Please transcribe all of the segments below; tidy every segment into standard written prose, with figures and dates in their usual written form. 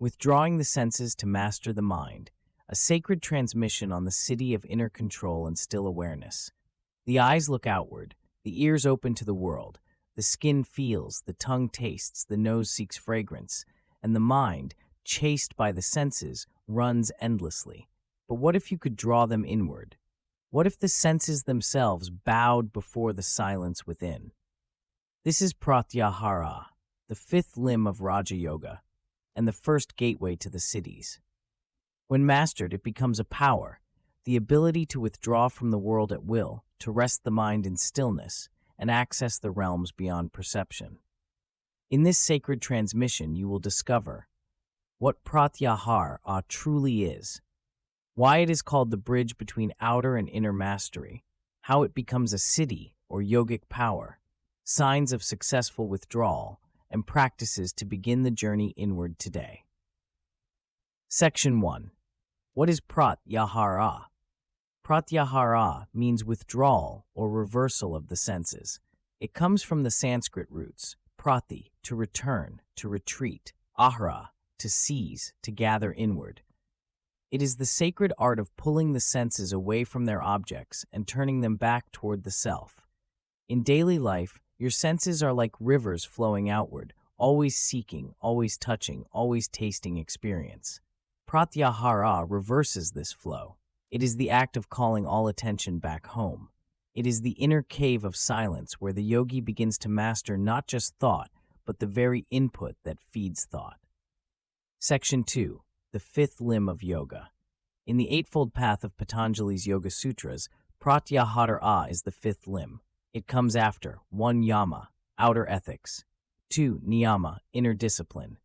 Withdrawing the senses to master the mind, a sacred transmission on the Siddhi of inner control and still awareness. The eyes look outward, the ears open to the world, the skin feels, the tongue tastes, the nose seeks fragrance, and the mind, chased by the senses, runs endlessly. But what if you could draw them inward? What if the senses themselves bowed before the silence within? This is Pratyāhāra, the fifth limb of Raja Yoga, and the first gateway to the Siddhis. When mastered, it becomes a power, the ability to withdraw from the world at will, to rest the mind in stillness, and access the realms beyond perception. In this sacred transmission, you will discover what Pratyāhāra truly is, why it is called the bridge between outer and inner mastery, how it becomes a siddhi or yogic power, signs of successful withdrawal, and practices to begin the journey inward today. Section 1. What is Pratyāhāra? Pratyāhāra means withdrawal or reversal of the senses. It comes from the Sanskrit roots, prati, to return, to retreat, ahara, to seize, to gather inward. It is the sacred art of pulling the senses away from their objects and turning them back toward the self. In daily life, your senses are like rivers flowing outward, always seeking, always touching, always tasting experience. Pratyāhāra reverses this flow. It is the act of calling all attention back home. It is the inner cave of silence where the yogi begins to master not just thought, but the very input that feeds thought. Section 2. The fifth limb of yoga. In the Eightfold Path of Patanjali's Yoga Sutras, Pratyāhāra is the fifth limb. It comes after 1. Yama, outer ethics, 2. Niyama, inner discipline,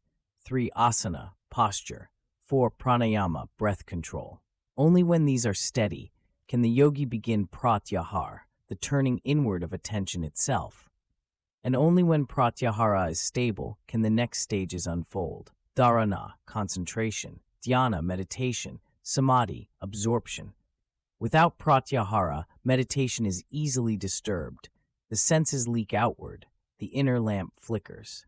3. Asana, posture, 4. Pranayama, breath control. Only when these are steady can the yogi begin Pratyāhāra, the turning inward of attention itself. And only when Pratyāhāra is stable can the next stages unfold. Dharana, concentration, dhyana, meditation, samadhi, absorption. Without Pratyāhāra, meditation is easily disturbed. The senses leak outward. The inner lamp flickers.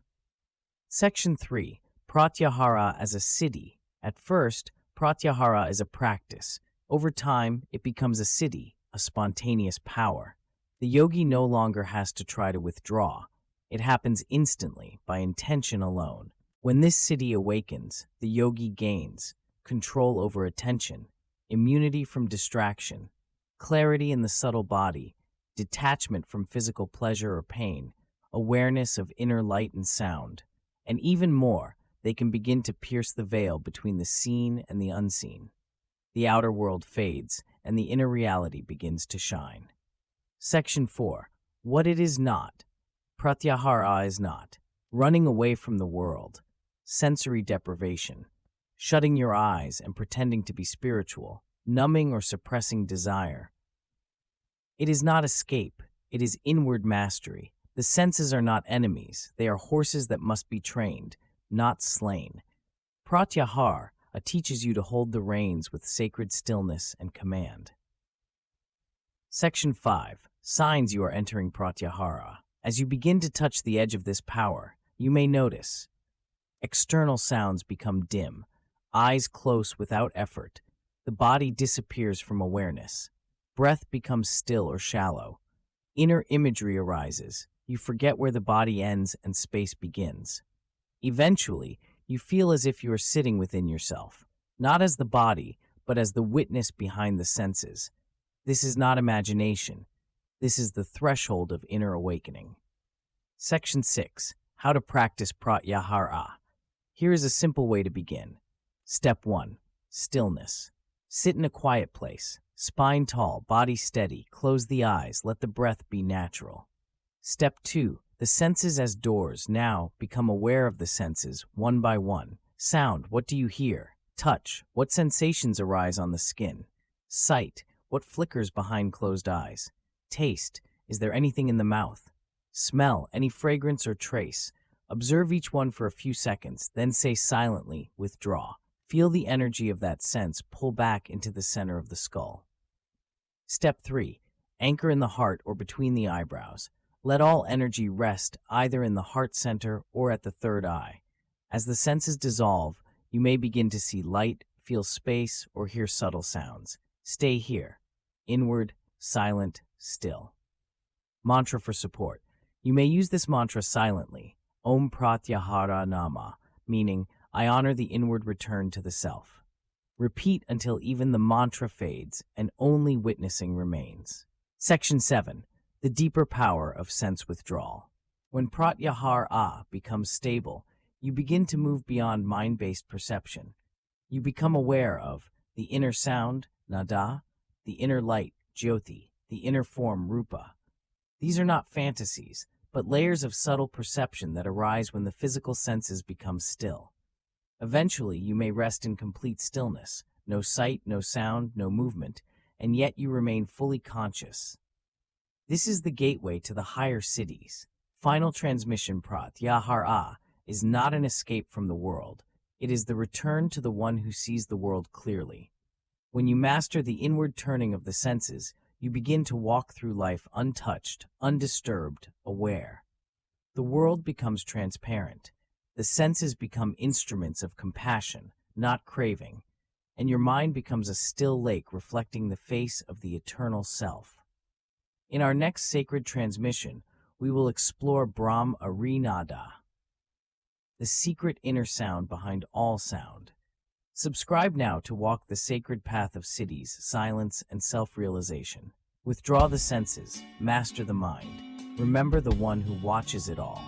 Section 3. Pratyāhāra as a siddhi. At first, Pratyāhāra is a practice. Over time, it becomes a siddhi, a spontaneous power. The yogi no longer has to try to withdraw. It happens instantly, by intention alone. When this siddhi awakens, the yogi gains control over attention, immunity from distraction, clarity in the subtle body, detachment from physical pleasure or pain, awareness of inner light and sound, and even more, they can begin to pierce the veil between the seen and the unseen. The outer world fades, and the inner reality begins to shine. Section 4. What it is not. Pratyāhāra is not running away from the world, sensory deprivation, shutting your eyes and pretending to be spiritual, numbing or suppressing desire. It is not escape, it is inward mastery. The senses are not enemies, they are horses that must be trained, not slain. Pratyāhāra teaches you to hold the reins with sacred stillness and command. Section 5. Signs you are entering Pratyāhāra. As you begin to touch the edge of this power, you may notice external sounds become dim, eyes close without effort, the body disappears from awareness, breath becomes still or shallow, inner imagery arises, you forget where the body ends and space begins. Eventually, you feel as if you are sitting within yourself, not as the body, but as the witness behind the senses. This is not imagination. This is the threshold of inner awakening. Section 6. How to practice Pratyāhāra. Here is a simple way to begin. Step 1. Stillness. Sit in a quiet place. Spine tall, body steady. Close the eyes. Let the breath be natural. Step 2. The senses as doors. Now, become aware of the senses, one by one. Sound. What do you hear? Touch. What sensations arise on the skin? Sight. What flickers behind closed eyes? Taste. Is there anything in the mouth? Smell. Any fragrance or trace? Observe each one for a few seconds, then say silently, withdraw. Feel the energy of that sense pull back into the center of the skull. Step 3. Anchor in the heart or between the eyebrows. Let all energy rest either in the heart center or at the third eye. As the senses dissolve, You may begin to see light, feel space, or hear subtle sounds. Stay here, inward, silent, still. Mantra for support. You may use this mantra silently, Om Pratyāhāra Nama, meaning, I honor the inward return to the self. Repeat until even the mantra fades and only witnessing remains. Section 7. The deeper power of sense withdrawal. When Pratyāhāra becomes stable, you begin to move beyond mind-based perception. You become aware of the inner sound, nada, the inner light, jyoti, the inner form, rupa. These are not fantasies, but layers of subtle perception that arise when the physical senses become still. Eventually, you may rest in complete stillness, no sight, no sound, no movement, and yet you remain fully conscious. This is the gateway to the higher cities. Final transmission. Pratyāhāra is not an escape from the world. It is the return to the one who sees the world clearly. When you master the inward turning of the senses, you begin to walk through life untouched, undisturbed, aware. The world becomes transparent. The senses become instruments of compassion, not craving, and your mind becomes a still lake reflecting the face of the eternal self. In our next sacred transmission, we will explore Brahma-Nada, the secret inner sound behind all sound. Subscribe now to walk the sacred path of cities, silence, and self-realization. Withdraw the senses, master the mind. Remember the one who watches it all.